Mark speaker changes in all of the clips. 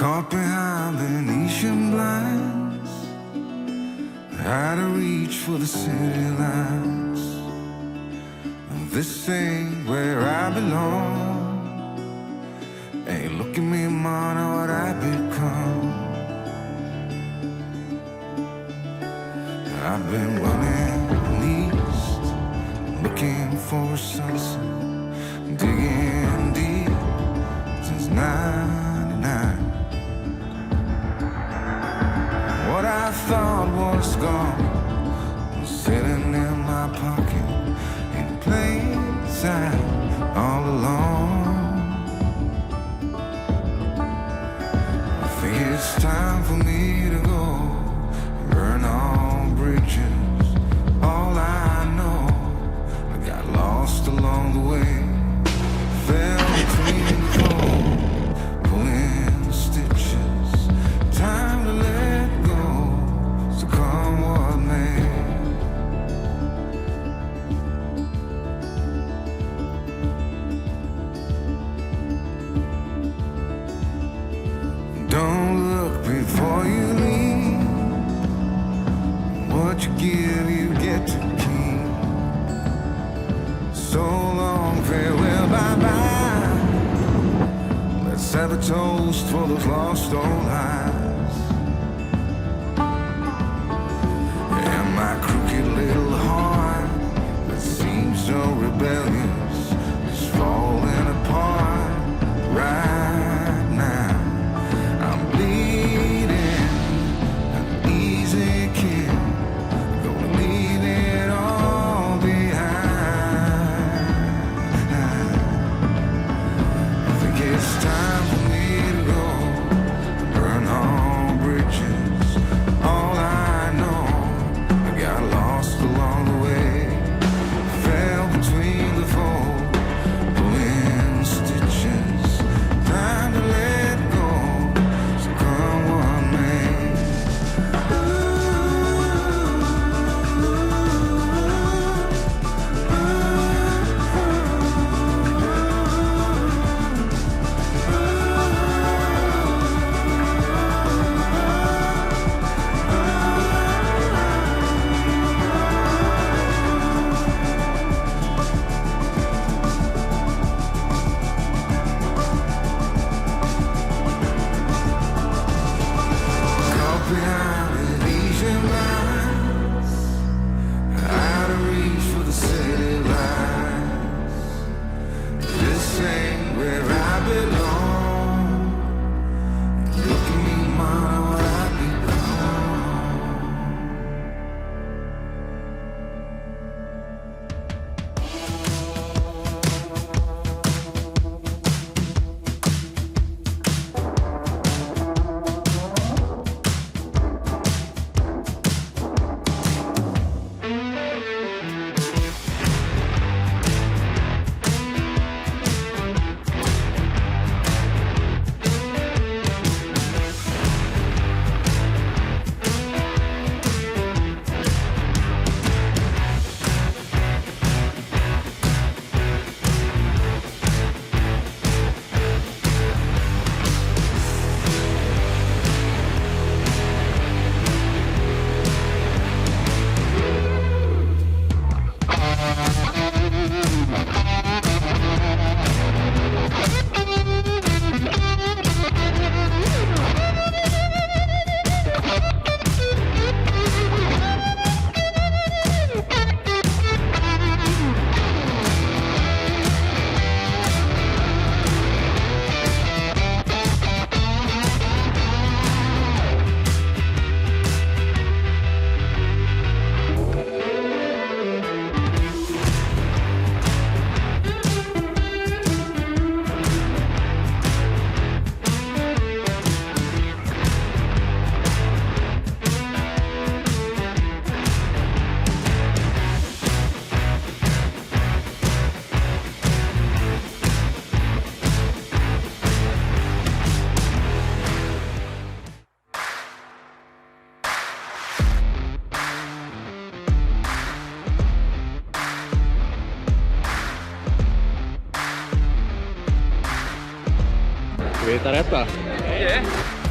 Speaker 1: Caught behind Venetian blinds, had to reach for the city lights. This ain't where I belong. Hey, look at me, man, what I've become. I've been running east, looking for a sunset, digging deep since '99. What I thought was gone was sitting in my pocket in plain sight all along. I think it's time for me to go, burn all bridges. All I know, I got lost along the way, fell between the fold, pulling stitches. Time to let go, so come what may. Don't look before you leave. What you give, you get to keep. So long, farewell, bye-bye. Let's have a toast for those lost old lives. And my crooked little heart that seems so rebellious is falling apart right now. I'm bleeding, an easy kid, gonna leave it all behind. I think it's time for me to go, burn all bridges. All I know, I got lost along the way, fell between the fold, pulling stitches. Time to let go, so come what may. Caught behind Venetian blinds, out of reach for the city lights. This ain't where I belong. Look at me, mama, what I've become.
Speaker 2: Vitaretta?
Speaker 3: Yeah.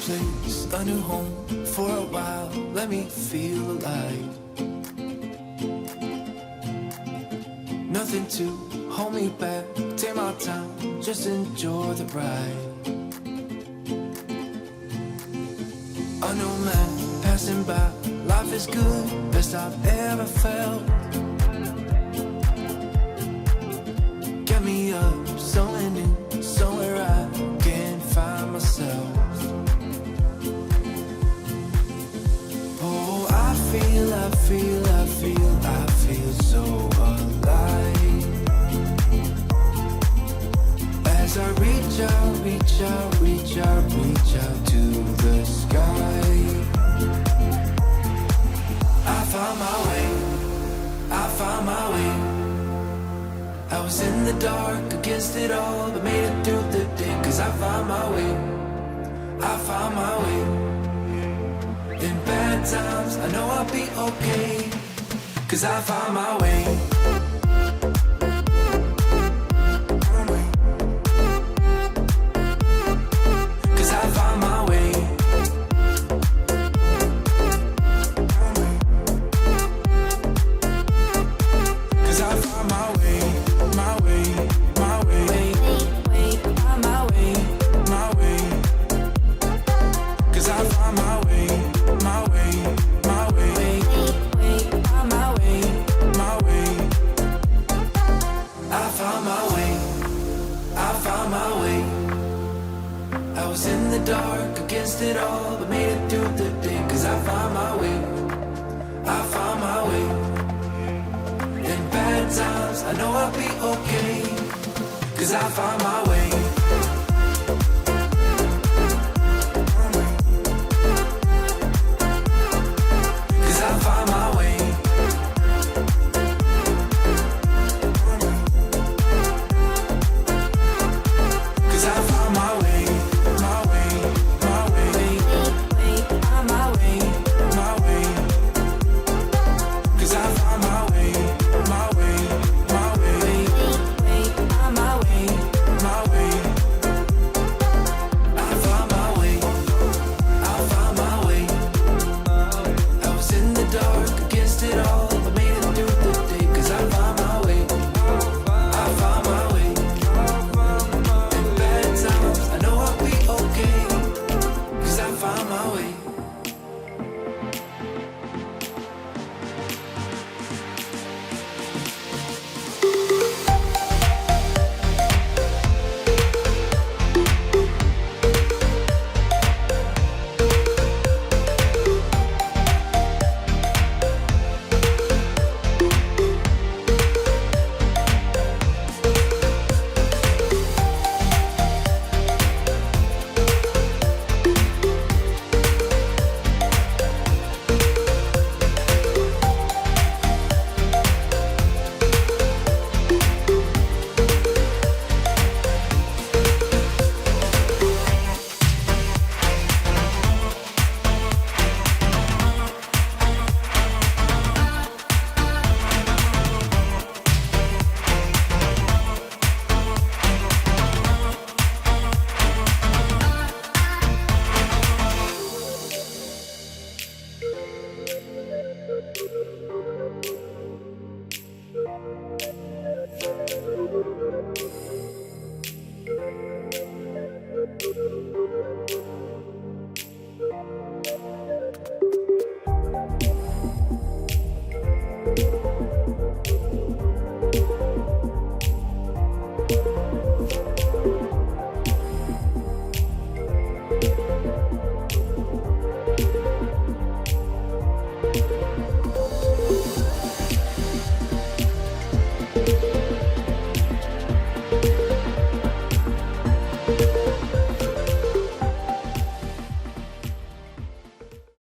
Speaker 1: place, a new home for a while. Let me feel alive. Nothing to hold me back. Take my time, just enjoy the ride. A new man passing by. Life is good, best I've ever felt. Get me up, somewhere new, somewhere I can find myself. Oh, I feel so alive. As I reach out, reach out, reach out, reach out to the sky. I found my way, I found my way. I was in the dark against it all, but made it through the day. Cause I found my way, I found my way. In bad times, I know I'll be okay. Cause I found my way. Cause I found my way. Cause I found my way, my way, my way, my way, my way. Cause I found my way, my way, my way, my way, my way. I found my way, I found my way. I was in the dark against it all, but made it through the day. Cause I found my way, I found my way. In bad times, I know I'll be okay. Cause I found my way.